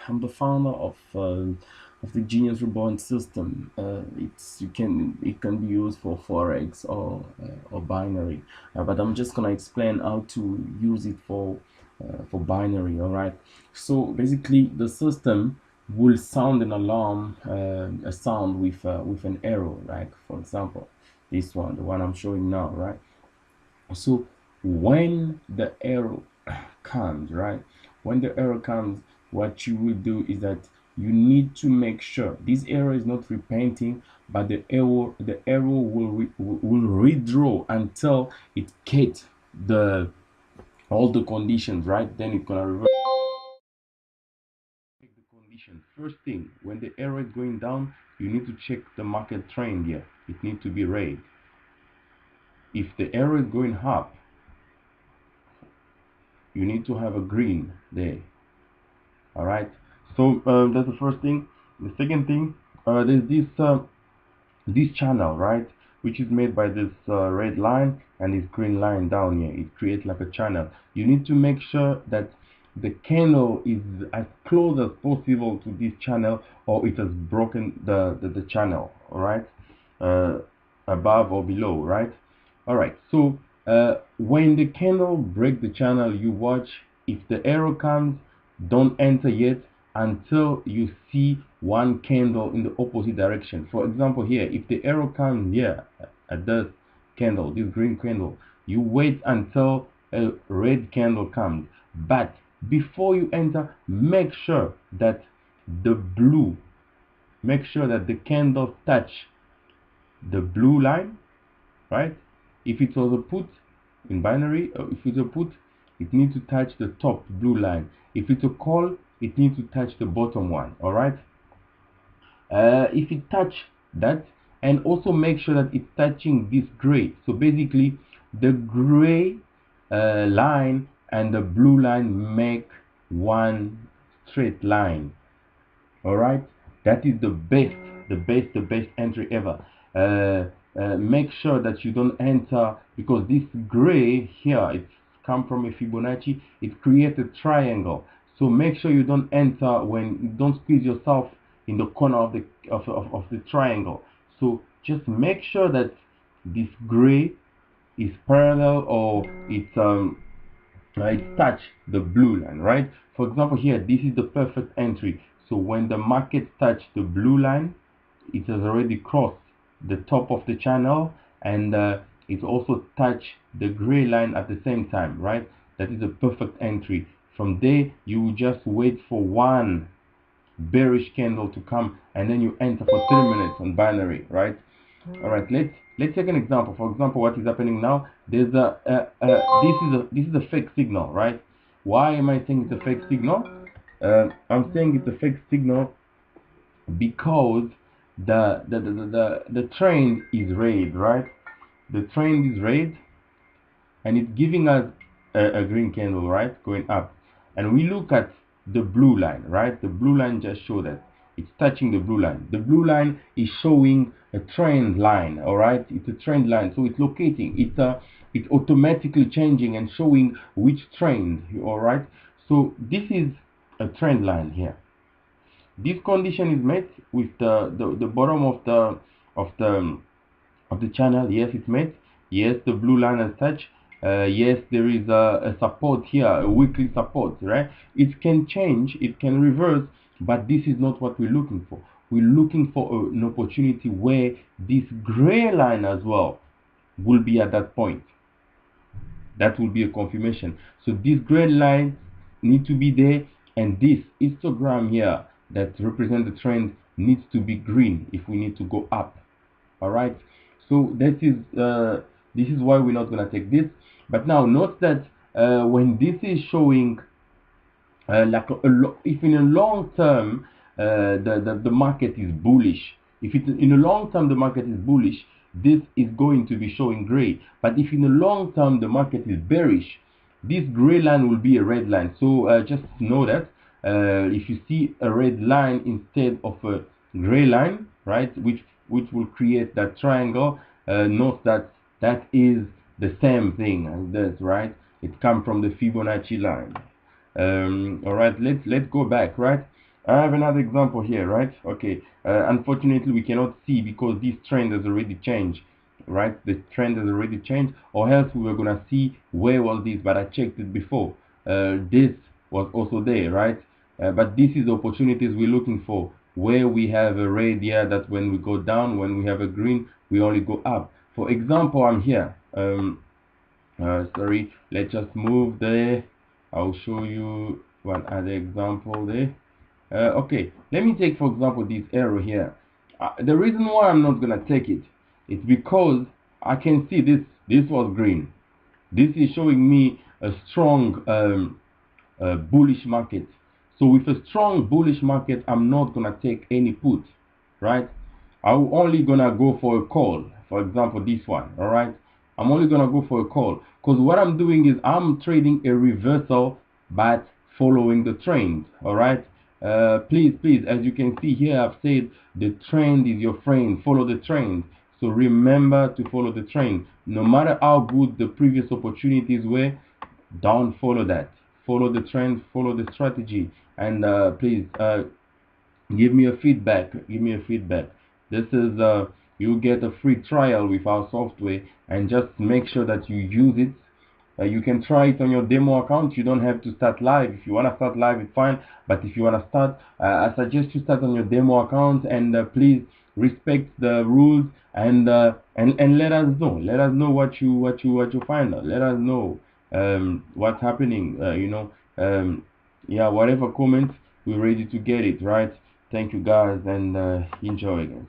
I'm the founder of the Genius Reborn system. It can be used for Forex or binary, but I'm just gonna explain how to use it for binary. All right. So basically, the system will sound an alarm, a sound with an arrow, right? For example, this one, the one I'm showing now, right? So when the arrow comes, right? When the arrow comes, what you will do is that you need to make sure this arrow is not repainting, but the arrow will redraw until it gets the all the conditions, right? Then it's gonna reverse the condition. First thing, when the arrow is going down, you need to check the market trend here. It needs to be red. If the arrow is going up, you need to have a green there. All right. So that's the first thing. The second thing, there's this channel, right, which is made by this red line and this green line down here. It creates like a channel. You need to make sure that the candle is as close as possible to this channel, or it has broken the channel. All right, uh, above or below, right? All right. So when the candle breaks the channel, you watch. If the arrow comes, don't enter yet until you see one candle in the opposite direction. For example, here, if the arrow comes here at this candle, this green candle, you wait until a red candle comes. But before you enter, the blue, make sure that the candle touch the blue line, right? If it was a put in binary, if it's a put, it needs to touch the top blue line. If it's a call, it needs to touch the bottom one. All right. If it touch that, and also make sure that it's touching this gray. So basically, the gray line and the blue line make one straight line. All right, that is the best entry ever. Make sure that you don't enter, because this gray here, it's come from a Fibonacci, it creates a triangle. So make sure you don't enter, when you don't squeeze yourself in the corner of the triangle. So just make sure that this gray is parallel, or it touch the blue line, right? For example, here, this is the perfect entry. So when the market touch the blue line, it has already crossed the top of the channel, and it also touch the gray line at the same time, right? That is a perfect entry. From there, you just wait for one bearish candle to come, and then you enter for 3 minutes on binary, right? All right, let's take an example. For example, what is happening now? There's this is a fake signal, right? Why am I saying it's a fake signal? I'm saying it's a fake signal because the trend is red, right? The trend is red, and it's giving us a green candle, right, going up. And we look at the blue line, right? The blue line just show that it's touching the blue line. The blue line is showing a trend line, all right? It's a trend line, so it's locating, it's automatically changing and showing which trend, all right? So this is a trend line here. This condition is met with the bottom of the of the channel. Yes, it's met. Yes, the blue line as such. Yes, there is a support here, a weekly support, right? It can change, it can reverse, but this is not what we're looking for. We're looking for an opportunity where this gray line as well will be at that point. That will be a confirmation. So this gray line need to be there, and this histogram here that represents the trend needs to be green if we need to go up. All right, so this is why we're not going to take this. But now note that when this is showing if in a long term the market is bullish, if it in a long term the market is bullish, this is going to be showing gray. But if in the long term the market is bearish, this gray line will be a red line. So just know that if you see a red line instead of a gray line, right, which will create that triangle, note that that is the same thing as this, right? It comes from the Fibonacci line. All right, let's go back, right? I have another example here, right? Okay. Unfortunately, we cannot see because this trend has already changed, right? The trend has already changed, or else we were gonna see where was this, but I checked it before. This was also there, right? But this is the opportunities we're looking for, where we have a red here that when we go down, when we have a green, we only go up. For example, I'm here. Sorry, let's just move there. I'll show you one other example there. Okay, let me take for example this arrow here. The reason why I'm not gonna take it is because I can see this was green. This is showing me a strong bullish market. So with a strong bullish market, I'm not gonna take any put, right? I'm only gonna go for a call. For example, this one, all right? I'm only gonna go for a call because what I'm doing is I'm trading a reversal, but following the trend, all right? Please, as you can see here, I've said the trend is your friend. Follow the trend. So remember to follow the trend. No matter how good the previous opportunities were, don't follow that. Follow the trend, follow the strategy, and please give me a feedback. Give me a feedback. This is you get a free trial with our software, and just make sure that you use it. You can try it on your demo account. You don't have to start live. If you want to start live, it's fine. But if you want to start, I suggest you start on your demo account, and please respect the rules, and let us know. Let us know what you find out. Let us know what's happening. Yeah, whatever comments, we're ready to get it, right? Thank you guys, and enjoy again.